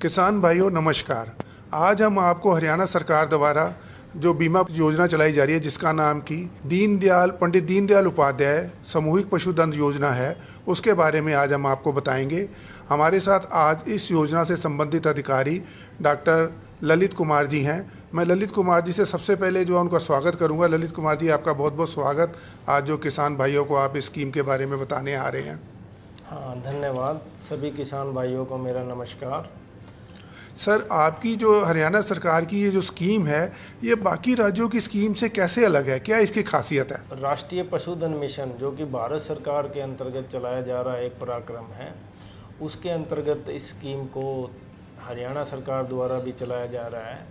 किसान भाइयों नमस्कार। आज हम आपको हरियाणा सरकार द्वारा जो बीमा योजना चलाई जा रही है जिसका नाम की पंडित दीनदयाल उपाध्याय सामूहिक पशुधन योजना है, उसके बारे में आज हम आपको बताएंगे। हमारे साथ आज इस योजना से संबंधित अधिकारी डॉक्टर ललित कुमार जी हैं। मैं ललित कुमार जी से सबसे पहले जो है उनका स्वागत करूंगा। ललित कुमार जी, आपका बहुत बहुत स्वागत। आज जो किसान भाइयों को आप इस स्कीम के बारे में बताने आ रहे हैं। हाँ, धन्यवाद। सभी किसान भाइयों को मेरा नमस्कार। सर, आपकी जो हरियाणा सरकार की ये जो स्कीम है, ये बाकी राज्यों की स्कीम से कैसे अलग है? क्या इसकी खासियत है? राष्ट्रीय पशुधन मिशन जो कि भारत सरकार के अंतर्गत चलाया जा रहा एक पराक्रम है, उसके अंतर्गत इस स्कीम को हरियाणा सरकार द्वारा भी चलाया जा रहा है।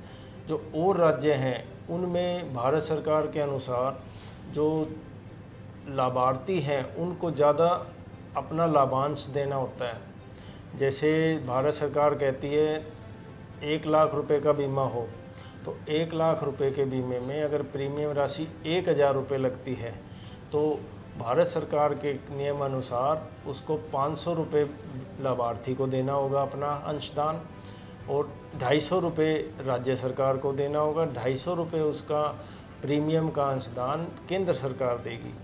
जो और राज्य हैं उनमें भारत सरकार के अनुसार जो लाभार्थी हैं उनको ज़्यादा अपना लाभांश देना होता है। जैसे भारत सरकार कहती है 1 लाख रुपए का बीमा हो, तो 1 लाख रुपए के बीमे में अगर प्रीमियम राशि 1000 रुपये लगती है तो भारत सरकार के नियम अनुसार उसको 500 रुपये लाभार्थी को देना होगा अपना अंशदान, और 250 रुपये राज्य सरकार को देना होगा। 250 रुपये उसका प्रीमियम का अंशदान केंद्र सरकार देगी।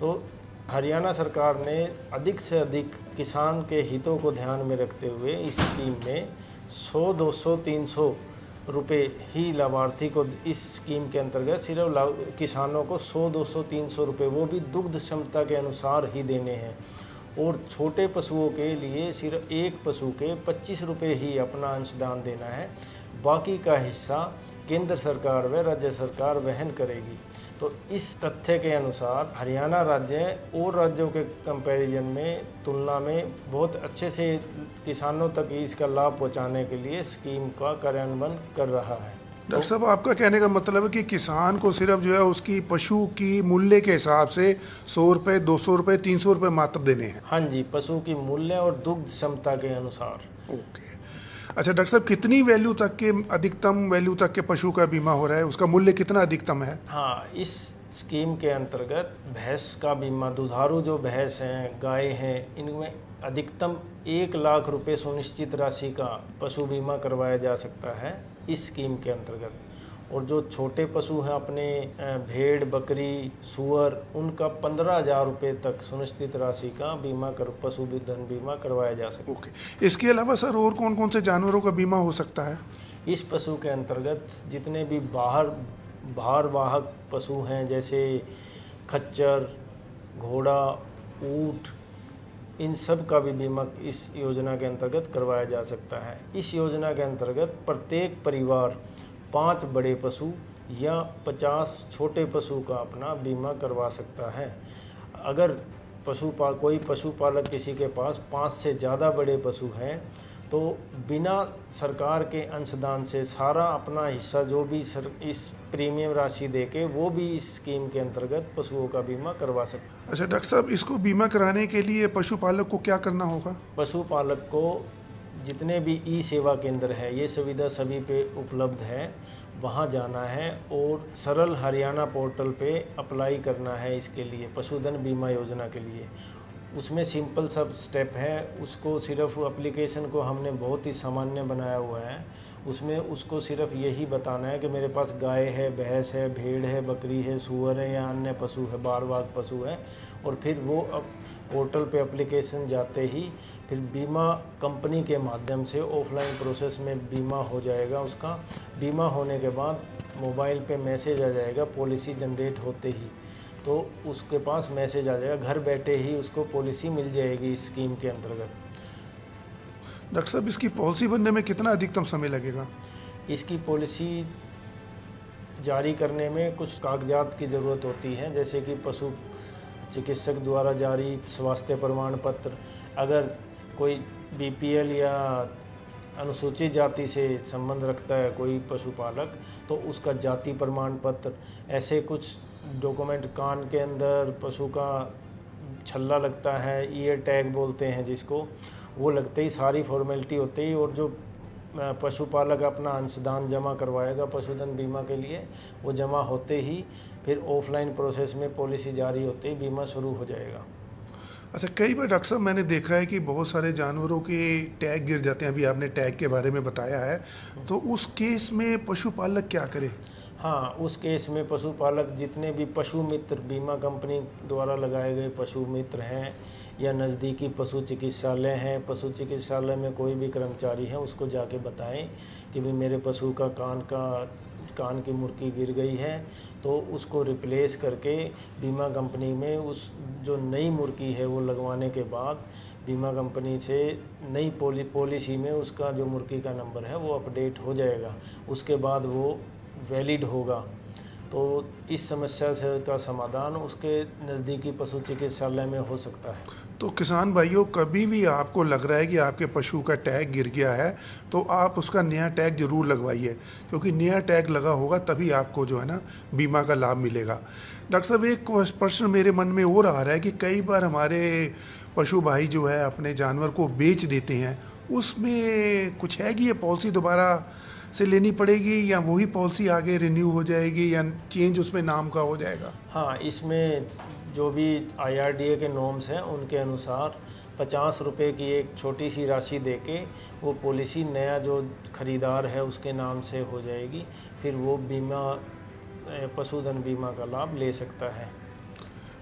तो हरियाणा सरकार ने अधिक से अधिक किसान के हितों को ध्यान में रखते हुए इस स्कीम में 100, 200, 300 रुपये ही लाभार्थी को इस स्कीम के अंतर्गत सिर्फ किसानों को 100, 200, 300 रुपये, वो भी दुग्ध क्षमता के अनुसार ही देने हैं। और छोटे पशुओं के लिए सिर्फ एक पशु के 25 रुपये ही अपना अंशदान देना है। बाकी का हिस्सा केंद्र सरकार व राज्य सरकार वहन करेगी। तो इस तथ्य के अनुसार हरियाणा राज्य और राज्यों के कंपैरिजन में तुलना में बहुत अच्छे से किसानों तक इसका लाभ पहुंचाने के लिए स्कीम का कार्यान्वयन कर रहा है। डॉक्टर साहब, आपका कहने का मतलब है कि किसान को सिर्फ जो है उसकी पशु की मूल्य के हिसाब से 100 रुपये, 200 रुपये, 300 रुपये मात्र देने हैं? हाँ जी, पशु की मूल्य और दुग्ध क्षमता के अनुसार। ओके। अच्छा डॉक्टर साहब, कितनी वैल्यू तक के, अधिकतम वैल्यू तक के पशु का बीमा हो रहा है? उसका मूल्य कितना अधिकतम है? हाँ, इस स्कीम के अंतर्गत भैंस का बीमा, दुधारू जो भैंस हैं, गाय हैं, इनमें अधिकतम 1 लाख रुपए सुनिश्चित राशि का पशु बीमा करवाया जा सकता है इस स्कीम के अंतर्गत। और जो छोटे पशु हैं अपने भेड़, बकरी, सूअर, उनका 15,000 रुपये तक सुनिश्चित राशि का पशुधन बीमा करवाया जा सकता है। ओके। इसके अलावा सर और कौन कौन से जानवरों का बीमा हो सकता है? इस पशु के अंतर्गत जितने भी भारवाहक पशु हैं, जैसे खच्चर, घोड़ा, ऊँट, इन सब का भी बीमा इस योजना के अंतर्गत करवाया जा सकता है। इस योजना के अंतर्गत प्रत्येक परिवार 5 बड़े पशु या 50 छोटे पशु का अपना बीमा करवा सकता है। अगर कोई पशुपालक किसी के पास 5 से ज़्यादा बड़े पशु हैं तो बिना सरकार के अंशदान से सारा अपना हिस्सा जो भी इस प्रीमियम राशि देके वो भी इस स्कीम के अंतर्गत पशुओं का बीमा करवा सकते हैं। अच्छा डॉक्टर साहब, इसको बीमा कराने के लिए पशुपालक को क्या करना होगा? पशुपालक को जितने भी ई सेवा केंद्र है, ये सुविधा सभी पे उपलब्ध है, वहाँ जाना है और सरल हरियाणा पोर्टल पे अप्लाई करना है इसके लिए, पशुधन बीमा योजना के लिए। उसमें सिंपल सब स्टेप है। उसको सिर्फ एप्लीकेशन को हमने बहुत ही सामान्य बनाया हुआ है। उसमें उसको सिर्फ यही बताना है कि मेरे पास गाय है, भैंस है, भेड़ है, बकरी है, सूअर है या अन्य पशु है, भारवाहक पशु है। और फिर वो अब पोर्टल पे एप्लीकेशन जाते ही फिर बीमा कंपनी के माध्यम से ऑफलाइन प्रोसेस में बीमा हो जाएगा। उसका बीमा होने के बाद मोबाइल पे मैसेज आ जाएगा पॉलिसी जनरेट होते ही, तो उसके पास मैसेज आ जाएगा, घर बैठे ही उसको पॉलिसी मिल जाएगी इस स्कीम के अंतर्गत। डॉक्टर साहब, इसकी पॉलिसी बनने में कितना अधिकतम समय लगेगा? इसकी पॉलिसी जारी करने में कुछ कागजात की ज़रूरत होती है, जैसे कि पशु चिकित्सक द्वारा जारी स्वास्थ्य प्रमाण पत्र, अगर कोई बीपीएल या अनुसूचित जाति से संबंध रखता है कोई पशुपालक तो उसका जाति प्रमाण पत्र, ऐसे कुछ डॉक्यूमेंट, कान के अंदर पशु का छल्ला लगता है, ईयर टैग बोलते हैं जिसको, वो लगते ही सारी फॉर्मेलिटी होते ही और जो पशुपालक अपना अंशदान जमा करवाएगा पशुधन बीमा के लिए, वो जमा होते ही फिर ऑफलाइन प्रोसेस में पॉलिसी जारी होते ही बीमा शुरू हो जाएगा। अच्छा, कई बार डॉक्टर साहब मैंने देखा है कि बहुत सारे जानवरों के टैग गिर जाते हैं, अभी आपने टैग के बारे में बताया है, तो उस केस में पशुपालक क्या करे? हाँ, उस केस में पशुपालक जितने भी पशु मित्र बीमा कंपनी द्वारा लगाए गए पशु मित्र हैं या नज़दीकी पशु चिकित्सालय हैं, पशु चिकित्सालय में कोई भी कर्मचारी है उसको जाके बताएं कि भाई मेरे पशु का कान की मुर्की गिर गई है, तो उसको रिप्लेस करके बीमा कंपनी में उस जो नई मुर्की है वो लगवाने के बाद बीमा कंपनी से नई पॉलिसी में उसका जो मुर्गी का नंबर है वो अपडेट हो जाएगा, उसके बाद वो वैलिड होगा। तो इस समस्या से का समाधान उसके नज़दीकी पशु चिकित्सालय में हो सकता है। तो किसान भाइयों, कभी भी आपको लग रहा है कि आपके पशु का टैग गिर गया है तो आप उसका नया टैग जरूर लगवाइए, क्योंकि नया टैग लगा होगा तभी आपको जो है ना बीमा का लाभ मिलेगा। डॉक्टर साहब, एक प्रश्न मेरे मन में और आ रहा है कि कई बार हमारे पशु भाई जो है अपने जानवर को बेच देते हैं, उसमें कुछ है कि ये पॉलिसी दोबारा से लेनी पड़ेगी या वही पॉलिसी आगे रिन्यू हो जाएगी या चेंज उसमें नाम का हो जाएगा? हाँ, इसमें जो भी IRDA के नॉर्म्स हैं उनके अनुसार 50 रुपये की एक छोटी सी राशि देके वो पॉलिसी नया जो खरीदार है उसके नाम से हो जाएगी, फिर वो पशुधन बीमा का लाभ ले सकता है।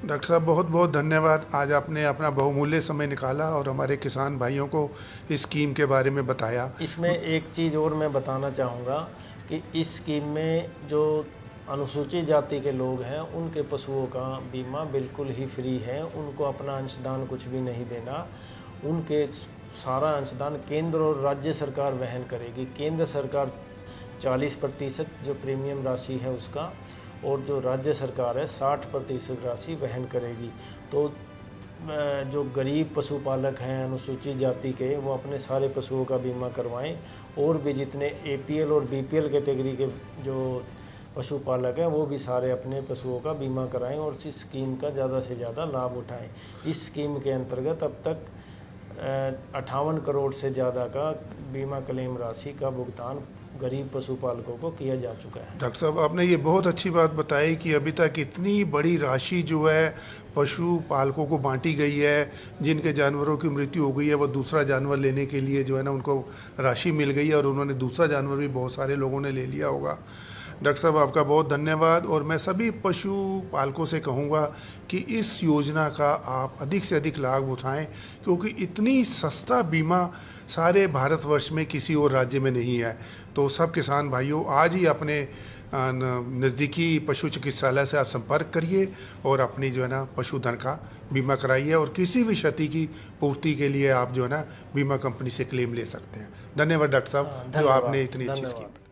डॉक्टर साहब, बहुत बहुत धन्यवाद, आज आपने अपना बहुमूल्य समय निकाला और हमारे किसान भाइयों को इस स्कीम के बारे में बताया। इसमें एक चीज़ और मैं बताना चाहूँगा कि इस स्कीम में जो अनुसूचित जाति के लोग हैं उनके पशुओं का बीमा बिल्कुल ही फ्री है, उनको अपना अंशदान कुछ भी नहीं देना, उनके सारा अंशदान केंद्र और राज्य सरकार वहन करेगी। केंद्र सरकार 40% जो प्रीमियम राशि है उसका, और जो राज्य सरकार है 60% राशि वहन करेगी। तो जो गरीब पशुपालक हैं अनुसूचित जाति के, वो अपने सारे पशुओं का बीमा करवाएं, और भी जितने APL और BPL कैटेगरी के जो पशुपालक हैं वो भी सारे अपने पशुओं का बीमा कराएं और इस स्कीम का ज़्यादा से ज़्यादा लाभ उठाएं। इस स्कीम के अंतर्गत अब तक 58 करोड़ से ज़्यादा का बीमा क्लेम राशि का भुगतान गरीब पशुपालकों को किया जा चुका है। डॉक्टर साहब, आपने ये बहुत अच्छी बात बताई कि अभी तक इतनी बड़ी राशि जो है पशुपालकों को बांटी गई है, जिनके जानवरों की मृत्यु हो गई है वो दूसरा जानवर लेने के लिए जो है ना उनको राशि मिल गई है, और उन्होंने दूसरा जानवर भी बहुत सारे लोगों ने ले लिया होगा। डॉक्टर साहब, आपका बहुत धन्यवाद, और मैं सभी पशुपालकों से कहूँगा कि इस योजना का आप अधिक से अधिक लाभ उठाएं, क्योंकि इतनी सस्ता बीमा सारे भारतवर्ष में किसी और राज्य में नहीं है। तो सब किसान भाइयों, आज ही अपने नज़दीकी पशु चिकित्सालय से आप संपर्क करिए और अपनी जो है ना पशुधन का बीमा कराइए, और किसी भी क्षति की पूर्ति के लिए आप जो है ना बीमा कंपनी से क्लेम ले सकते हैं। धन्यवाद डॉक्टर साहब, जो आपने इतनी अच्छी स्कीम